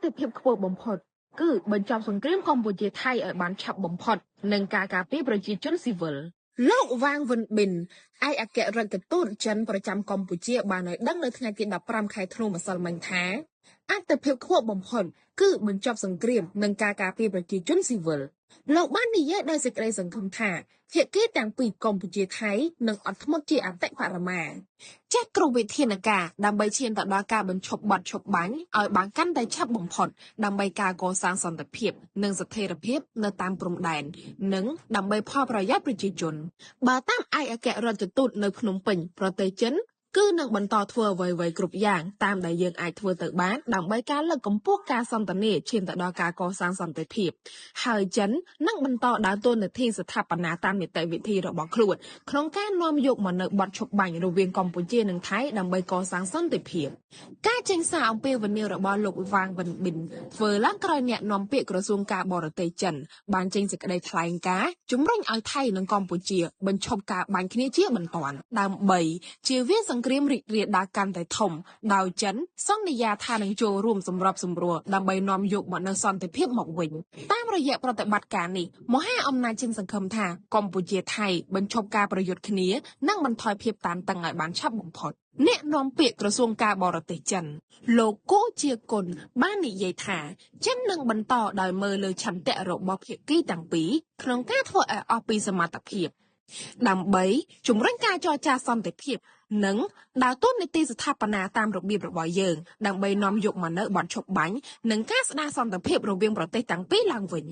từ phiệp khổ bầm phật cứ bên trong sân kiếm Campuchia Thái ở bán chập bầm phật nâng cà phêប្រជាជន civil លោកវាងវិនប៊ិនឯកអគ្គរដ្ឋទូតចិនប្រចាំកម្ពុជាបានឲ្យដឹងនៅថ្ងៃទី15ខែធ្នូម្សិលមិញថាអត្តភាពខ្ពស់បំផុតគឺបញ្ចប់សង្គ្រាមនិងការការពារប្រជាជនស៊ីវិលលោកបាននិយាយដោយសេចក្តីសង្ឃឹមថាភាគីទាំងពីរកម្ពុជាថៃនឹងអត់ធ្មត់ជាអតិបរមាចាត់គ្រប់វិធានការដើម្បីឈានទៅដល់ការបញ្ឈប់បទឈប់បាញ់ឲ្យបានកាន់តែឆាប់បំផុតដើម្បីការកសាងសន្តិភាពនិងស្ថិរភាពនៅតាមព្រំដែននិងដើម្បីផលប្រយោជន៍ប្រជាជនបើតាមឯកអគ្គរដ្ឋទូតនៅភ្នំពេញប្រទេសចិនគឺនឹងបន្តធ្វើអ្វីៗគ្រប់យ៉ាងតាមដែលយើងអាចធ្វើទៅបានដើម្បីការលើកកម្ពស់ការសន្ទនាឈានទៅដល់ការកសាងសន្តិភាពហើយចិននឹងបន្តដើរតួនាទីស្ថាបនាតាមនីតិវិធីរបស់ខ្លួនក្នុងការនាំយកមកនៅបទឈប់បាញ់រវាងកម្ពុជានិងថៃដើម្បីកសាងសន្តិភាពការចេញសារអំពាវនាវរបស់លោកវាងវិនប៊ិនធ្វើឡើងក្រោយអ្នកនាំពាក្យក្រសួងការបរទេសចិនបានចេញសេចក្តីថ្លែងការណ៍ជំរុញឲ្យថៃនិងកម្ពុជាបញ្ឈប់ការបាញ់គ្នាជាបន្ទាន់ដើម្បីជៀសវាងសង្គ្រាមរីករាលដាលកាន់តែធំដោយចិនសន្យាថានឹងចូលរួមសម្របសម្រួលដើម្បីនាំយកមកនូវសន្តិភាពមកវិញតាមរយៈប្រតិបត្តិការនេះមហាអំណាចចិនសង្ឃឹមថាកម្ពុជាថៃបញ្ឈប់ការប្រយុទ្ធគ្នានិងបន្ថយភាពតានតឹងឲ្យបានឆាប់បំផុតអ្នកនាំពាក្យក្រសួងការបរទេសចិនលោកគូជាគុណបាននិយាយថាចិននឹងបន្តដោយមើលលើឆន្ទៈរបស់ភាគីទាំងពីរក្នុងការធ្វើឲ្យអស់ពីសមត្ថភាពដើម្បីជំរុញការចរចាសន្តិភាពនិងដើរតួនាទីស្ថាបនាតាមរបៀបរបស់យើងដើម្បីនាំយកមកនៅបទឈប់បាញ់និងការស្ដារសន្តិភាពរវាងប្រទេសទាំងពីរឡើងវិញ